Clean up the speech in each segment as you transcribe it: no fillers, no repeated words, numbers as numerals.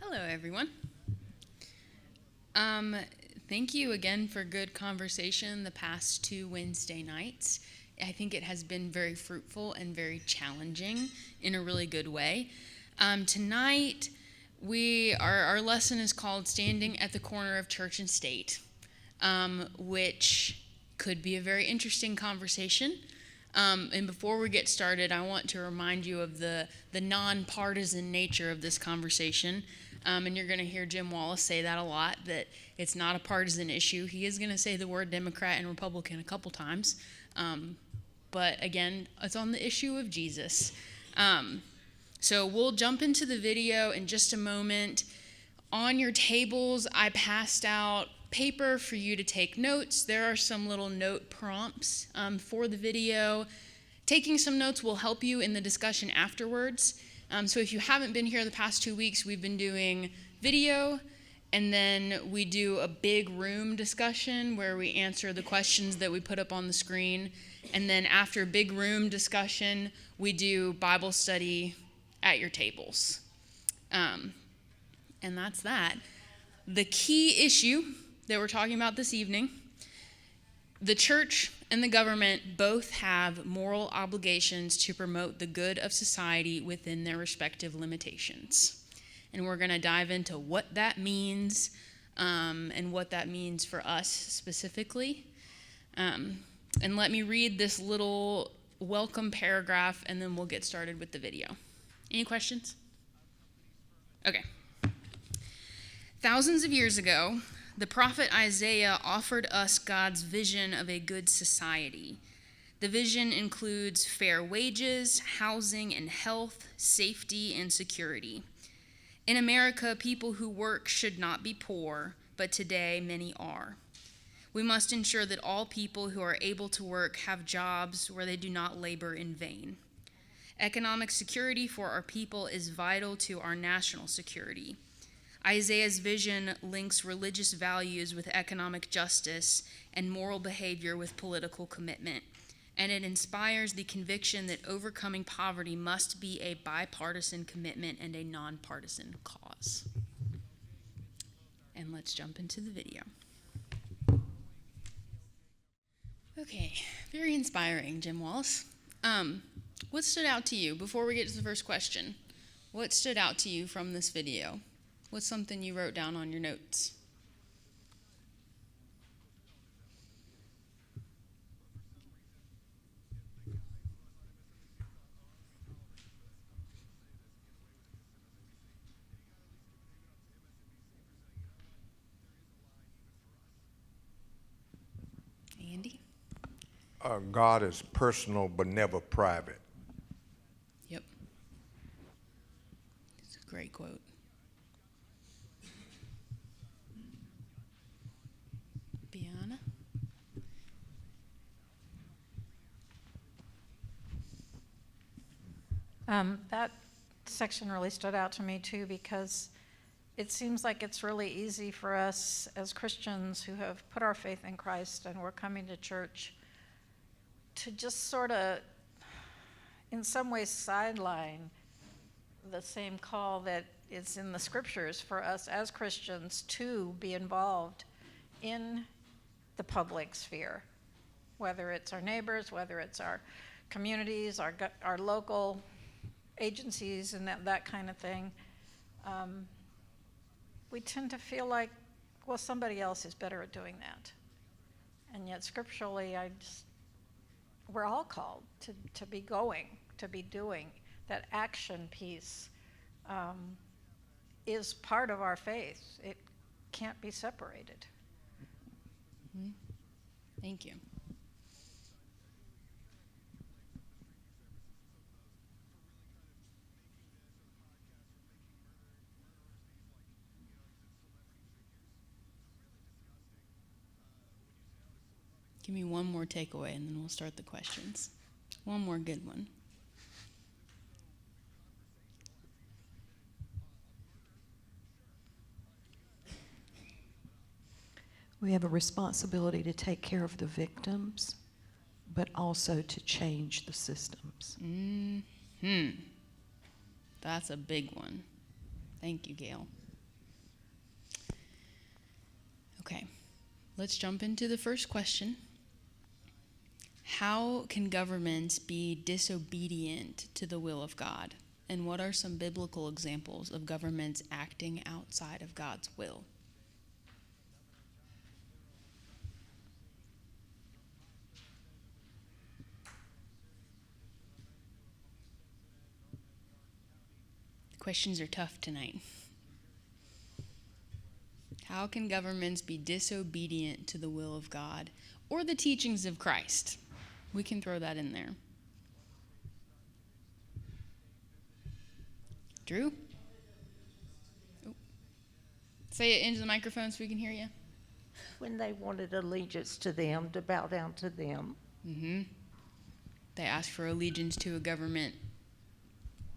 Hello, everyone. Thank you again for good conversation the past 2 Wednesday nights. I think it has been very fruitful and very challenging in a really good way. Tonight, our lesson is called Standing at the Corner of Church and State, which could be a very interesting conversation. And before we get started, I want to remind you of the nonpartisan nature of this conversation. And you're going to hear Jim Wallace say that a lot, that it's not a partisan issue. He is going to say the word Democrat and Republican a couple times. But again, it's on the issue of Jesus. So we'll jump into the video in just a moment. On your tables, I passed out paper for you to take notes. There are some little note prompts for the video. Taking some notes will help you in the discussion afterwards. So if you haven't been here the past 2 weeks, we've been doing video, and then we do a big room discussion where we answer the questions that we put up on the screen. And then after big room discussion, we do Bible study at your tables. And that's that. The key issue that we're talking about this evening, the church and the government both have moral obligations to promote the good of society within their respective limitations. And we're going to dive into what that means and what that means for us specifically. And let me read this little welcome paragraph, and then we'll get started with the video. Any questions? Okay. Thousands of years ago, the prophet Isaiah offered us God's vision of a good society. The vision includes fair wages, housing and health, safety and security. In America, people who work should not be poor, but today many are. We must ensure that all people who are able to work have jobs where they do not labor in vain. Economic security for our people is vital to our national security. Isaiah's vision links religious values with economic justice and moral behavior with political commitment, and it inspires the conviction that overcoming poverty must be a bipartisan commitment and a nonpartisan cause. And let's jump into the video. Okay, very inspiring, Jim Wallace. What stood out to you before we get to the first question? What stood out to you from this video? What's something you wrote down on your notes? Andy? God is personal but never private. Yep. It's a great quote. Biana? That section really stood out to me too, because it seems like it's really easy for us as Christians who have put our faith in Christ and we're coming to church to just sort of, in some ways, sideline the same call that is in the scriptures for us as Christians to be involved in the public sphere, whether it's our neighbors, whether it's our communities, our local agencies and that kind of thing. We tend to feel like, well, somebody else is better at doing that. And yet scripturally, we're all called to be going, to be doing. That action piece is part of our faith. It can't be separated. Mm-hmm. Thank you. Give me one more takeaway and then we'll start the questions. One more good one. We have a responsibility to take care of the victims, but also to change the systems. That's a big one. Thank you, Gail. Okay, let's jump into the first question. How can governments be disobedient to the will of God? And what are some biblical examples of governments acting outside of God's will? Questions are tough tonight. How can governments be disobedient to the will of God or the teachings of Christ? We can throw that in there. Drew? Oh. Say it into the microphone so we can hear you. When they wanted allegiance to them, to bow down to them. Mm-hmm. They asked for allegiance to a government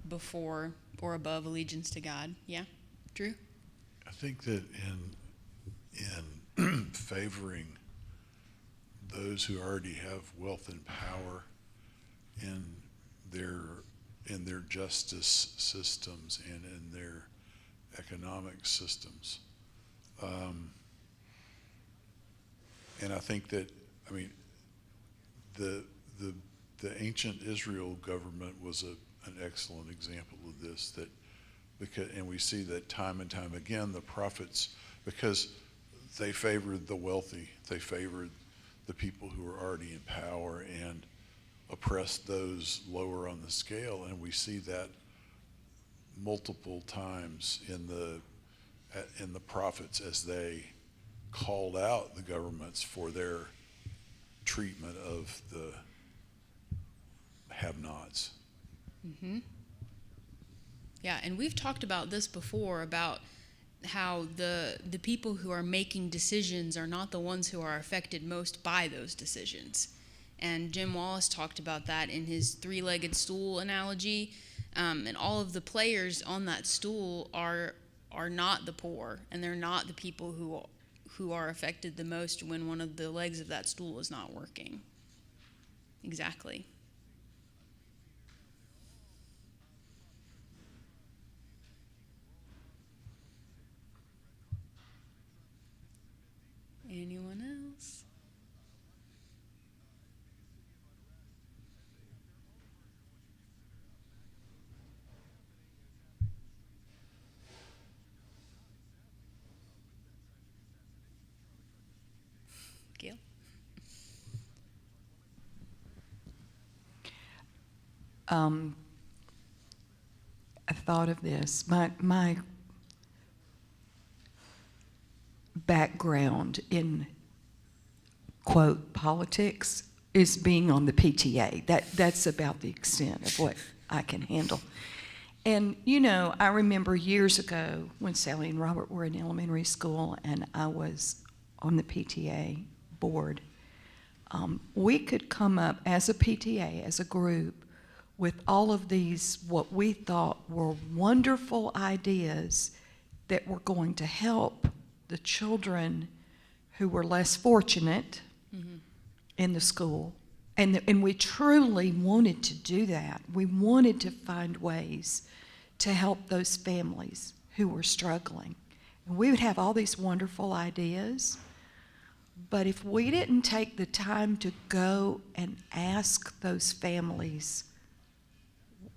before or above allegiance to God. Yeah, Drew? I think that in favoring those who already have wealth and power in their justice systems and in their economic systems, and I think that, I mean, the ancient Israel government was an excellent example of this. And we see that time and time again, the prophets, because they favored the wealthy, they favored the people who were already in power and oppressed those lower on the scale. And we see that multiple times in the prophets as they called out the governments for their treatment of the have-nots. Mm-hmm. Yeah, and we've talked about this before, about how the people who are making decisions are not the ones who are affected most by those decisions. And Jim Wallace talked about that in his three-legged stool analogy. And all of the players on that stool are not the poor, and they're not the people who are affected the most when one of the legs of that stool is not working. Exactly. Anyone else? Gail? I thought of this. My background in, quote, politics is being on the PTA. That's about the extent of what I can handle. And, you know, I remember years ago when Sally and Robert were in elementary school and I was on the PTA board, we could come up as a PTA, as a group, with all of these, what we thought were wonderful ideas that were going to help the children who were less fortunate in the school. And we truly wanted to do that. We wanted to find ways to help those families who were struggling. And we would have all these wonderful ideas, but if we didn't take the time to go and ask those families,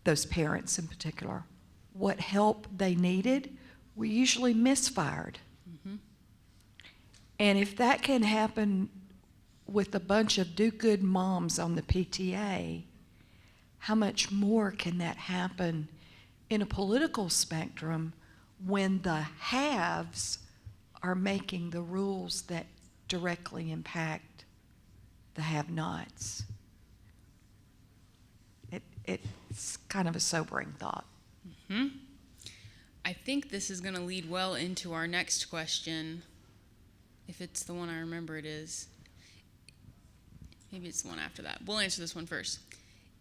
those parents in particular, what help they needed, we usually misfired. Mm-hmm. And if that can happen with a bunch of do-good moms on the PTA, how much more can that happen in a political spectrum when the haves are making the rules that directly impact the have-nots? It's kind of a sobering thought. Mm-hmm. I think this is going to lead well into our next question, if it's the one I remember it is. Maybe it's the one after that. We'll answer this one first.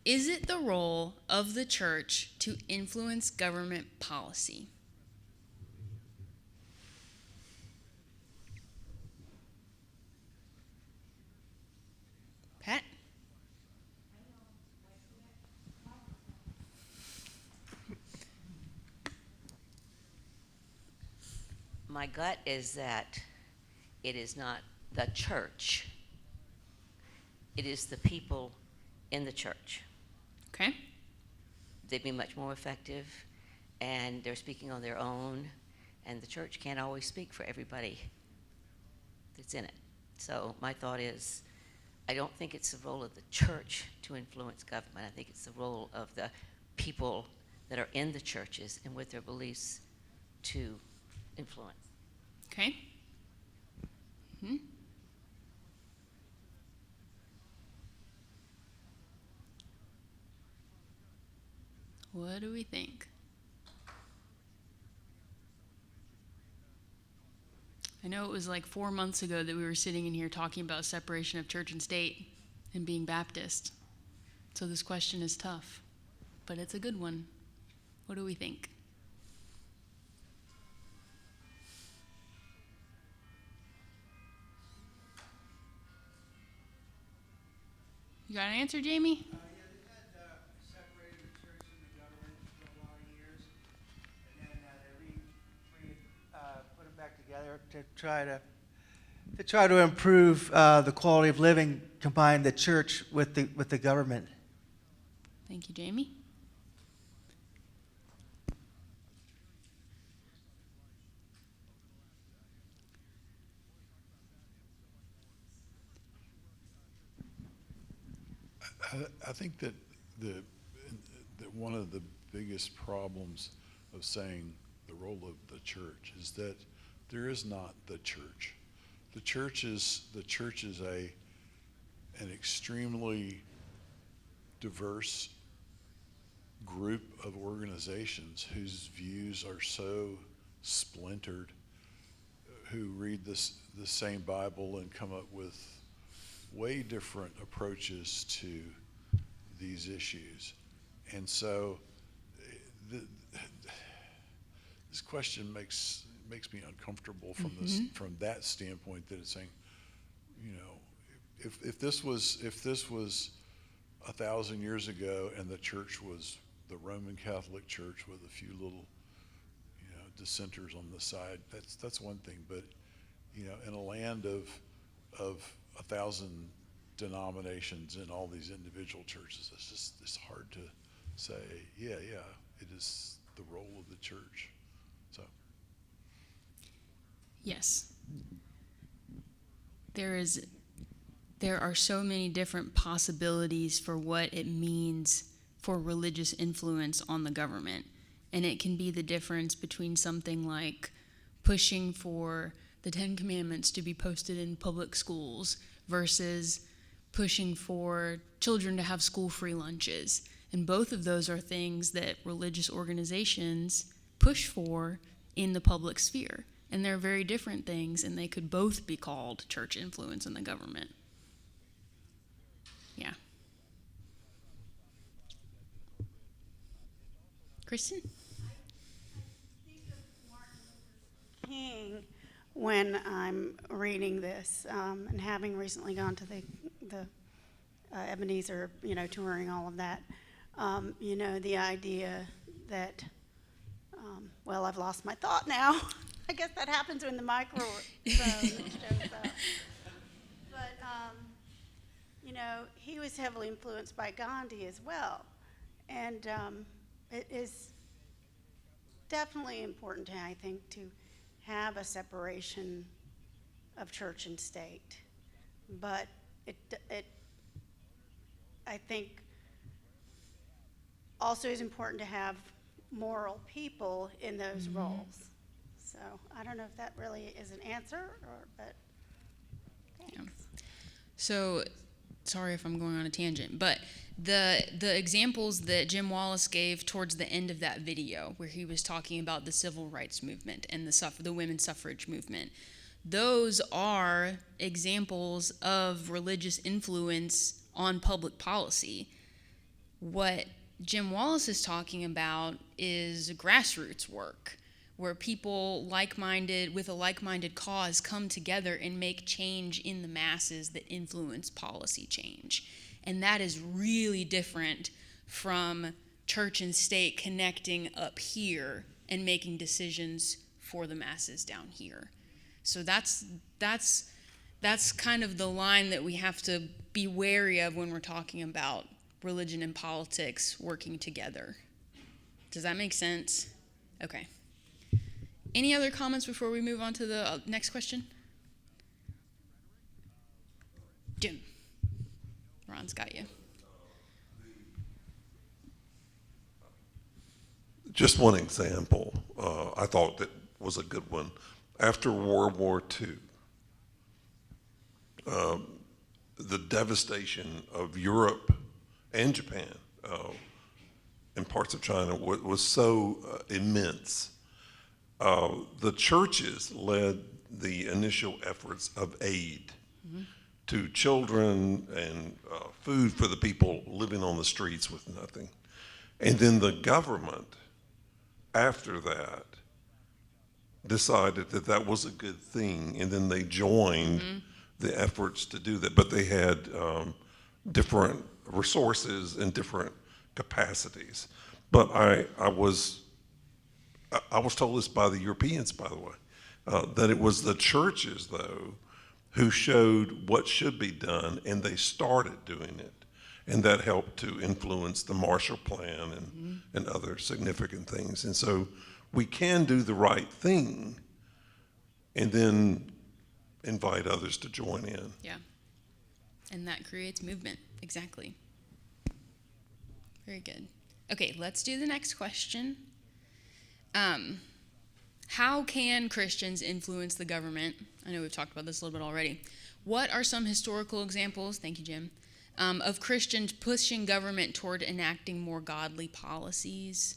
Is it the role of the church to influence government policy? Pat? My gut is that it is not the church. It is the people in the church. Okay. They'd be much more effective, and they're speaking on their own, and the church can't always speak for everybody that's in it. So my thought is, I don't think it's the role of the church to influence government. I think it's the role of the people that are in the churches and with their beliefs to influence. Okay. What do we think? I know it was like 4 months ago that we were sitting in here talking about separation of church and state and being Baptist. So this question is tough, but it's a good one. What do we think? You got an answer, Jamie? Yeah, they've had separated the church and the government for a lot of years, and then they put them back together to try to improve the quality of living, combine the church with the government. Thank you, Jamie. I think that that one of the biggest problems of saying the role of the church is that there is not the church. The church is an extremely diverse group of organizations whose views are so splintered, who read the same Bible and come up with way different approaches to these issues. And so this question makes me uncomfortable from from that standpoint, that it's saying, you know, if this was 1,000 years ago and the church was the Roman Catholic Church with a few little, you know, dissenters on the side, that's one thing. But, you know, in a land of 1,000 denominations and all these individual churches, it's hard to say, yeah, it is the role of the church. So. Yes. There are so many different possibilities for what it means for religious influence on the government. And it can be the difference between something like pushing for the Ten Commandments to be posted in public schools versus pushing for children to have school-free lunches. And both of those are things that religious organizations push for in the public sphere. And they're very different things, and they could both be called church influence in the government. Yeah. Kristen? King when I'm reading this, and having recently gone to the Ebenezer, touring all of that, the idea that, well, I've lost my thought now. I guess that happens when the microphone shows up. But, he was heavily influenced by Gandhi as well. And it is definitely important, I think, to have a separation of church and state. But I think also is important to have moral people in those roles. So I don't know if that really is an answer, but thanks. Yeah. So, sorry if I'm going on a tangent, but the examples that Jim Wallace gave towards the end of that video, where he was talking about the civil rights movement and the women's suffrage movement, those are examples of religious influence on public policy. What Jim Wallace is talking about is grassroots work, where people with a like-minded cause come together and make change in the masses that influence policy change. And that is really different from church and state connecting up here and making decisions for the masses down here. So that's kind of the line that we have to be wary of when we're talking about religion and politics working together. Does that make sense? Okay. Any other comments before we move on to the next question? Jim. Ron's got you. Just one example I thought that was a good one. After World War II, the devastation of Europe and Japan and parts of China was so immense. The churches led the initial efforts of aid to children and food for the people living on the streets with nothing. And then the government, after that, decided that that was a good thing, and then they joined the efforts to do that. But they had different resources and different capacities. But I was told this by the Europeans, by the way, that it was the churches, though, who showed what should be done, and they started doing it. And that helped to influence the Marshall Plan and other significant things. And so we can do the right thing and then invite others to join in. Yeah. And that creates movement. Exactly. Very good. Okay, let's do the next question. How can Christians influence the government? I know we've talked about this a little bit already. What are some historical examples, thank you, Jim, of Christians pushing government toward enacting more godly policies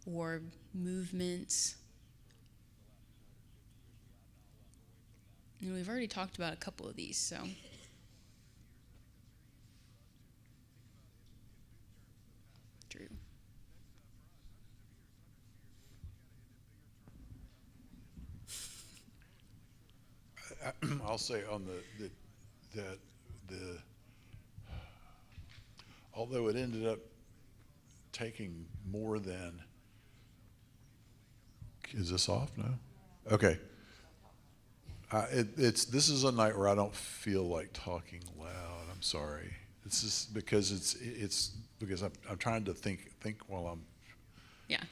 or movements? And we've already talked about a couple of these, so. Drew. I'll say on that although it ended up taking more than, is this off? No? Okay. This is a night where I don't feel like talking loud. I'm sorry. This is because it's because I'm trying to think while I'm. Yeah.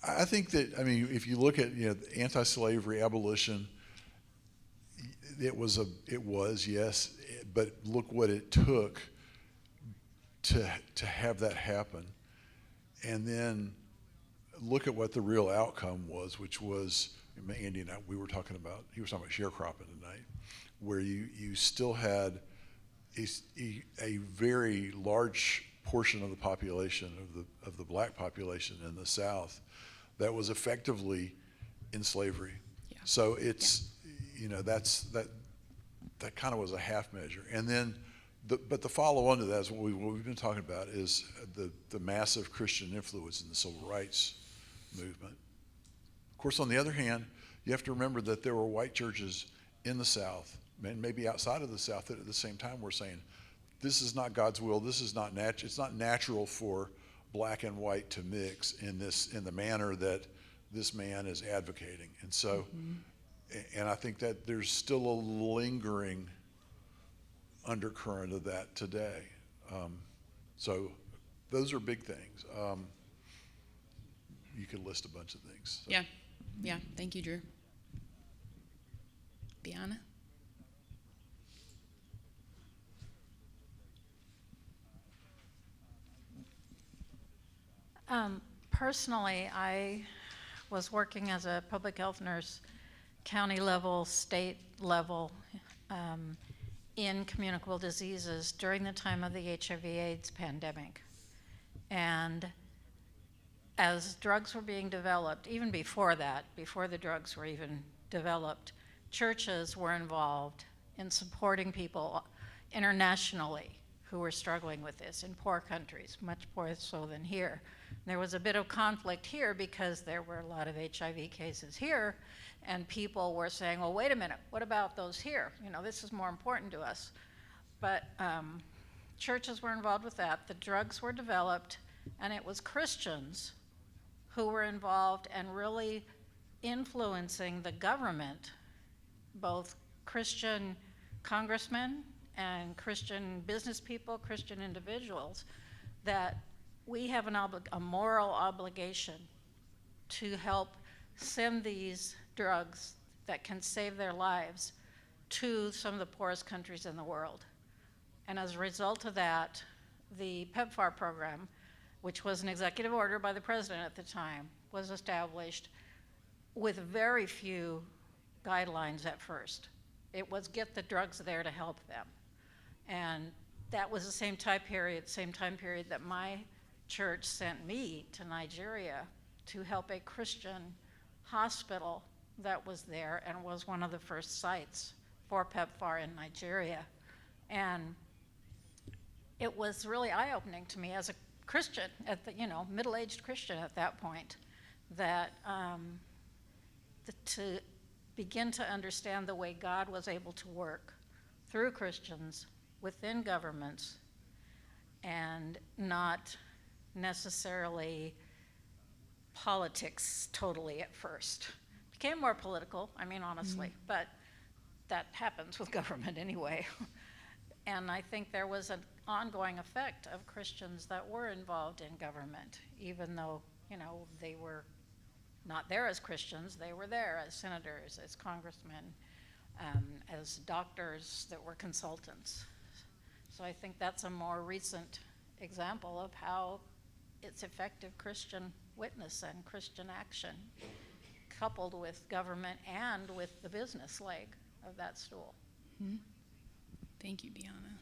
I think that, I mean, if you look at, anti-slavery, abolition, it was yes, but look what it took to have that happen, and then look at what the real outcome was, which was, Andy and I, he was talking about sharecropping tonight, where you still had a very large portion of the population of the black population in the South that was effectively in slavery. Yeah. So it's that kind of was a half measure, and then but the follow on to that is what we've been talking about is the massive Christian influence in the civil rights movement. Of course, on the other hand, you have to remember that there were white churches in the South, and maybe outside of the South, that at the same time were saying, this is not God's will, this is not natural, it's not natural for black and white to mix in the manner that this man is advocating. And so, and I think that there's still a lingering undercurrent of that today. So those are big things. You could list a bunch of things. So. Yeah. Thank you, Drew. Biana? Personally, I was working as a public health nurse, county level, state level, in communicable diseases during the time of the HIV/AIDS pandemic. And as drugs were being developed, even before that, before the drugs were even developed, churches were involved in supporting people internationally who were struggling with this in poor countries, much more so than here. There was a bit of conflict here because there were a lot of HIV cases here, and people were saying, well, wait a minute, what about those here? This is more important to us. But churches were involved with that. The drugs were developed, and it was Christians who were involved and really influencing the government both Christian congressmen and Christian business people, Christian individuals, that we have a moral obligation to help send these drugs that can save their lives to some of the poorest countries in the world. And as a result of that, the PEPFAR program, which was an executive order by the president at the time, was established with very few guidelines at first. It was get the drugs there to help them. And that was the same time period that my church sent me to Nigeria to help a Christian hospital that was there and was one of the first sites for PEPFAR in Nigeria. And it was really eye-opening to me as a Christian, middle-aged Christian at that point, that to begin to understand the way God was able to work through Christians within governments and not necessarily politics totally at first. Became more political, honestly, but that happens with government anyway. And I think there was an ongoing effect of Christians that were involved in government, even though, they were not there as Christians, they were there as senators, as congressmen, as doctors that were consultants. So I think that's a more recent example of how it's effective Christian witness and Christian action, coupled with government and with the business leg of that stool. Mm-hmm. Thank you, Deanna.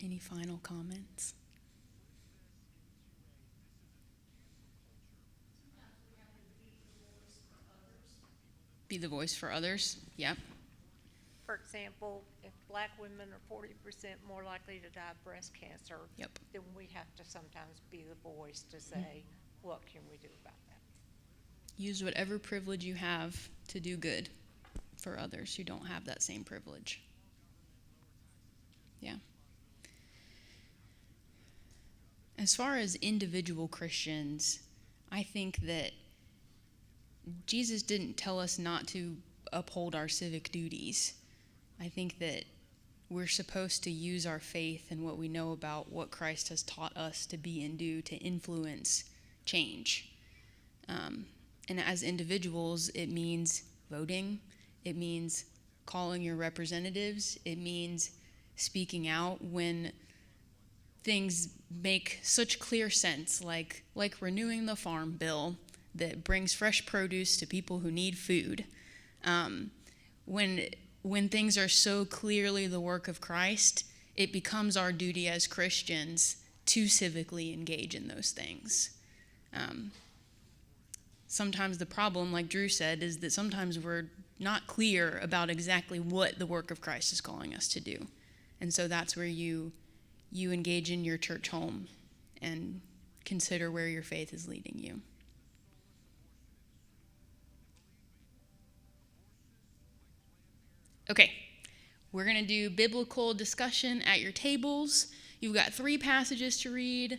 Any final comments? Be the voice for others. Yep. For example, if black women are 40% more likely to die of breast cancer, Yep. then we have to sometimes be the voice to say, what can we do about that? Use whatever privilege you have to do good for others who don't have that same privilege. Yeah. As far as individual Christians, I think that Jesus didn't tell us not to uphold our civic duties. I think that we're supposed to use our faith and what we know about what Christ has taught us to be and do to influence change. And as individuals, it means voting. It means calling your representatives. It means speaking out when things make such clear sense, like renewing the farm bill that brings fresh produce to people who need food. When things are so clearly the work of Christ, it becomes our duty as Christians to civically engage in those things. Sometimes the problem, like Drew said, is that sometimes we're not clear about exactly what the work of Christ is calling us to do. And so that's where you engage in your church home and consider where your faith is leading you. Okay, we're going to do biblical discussion at your tables. You've got 3 passages to read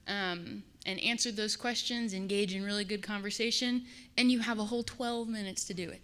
and answer those questions, engage in really good conversation, and you have a whole 12 minutes to do it.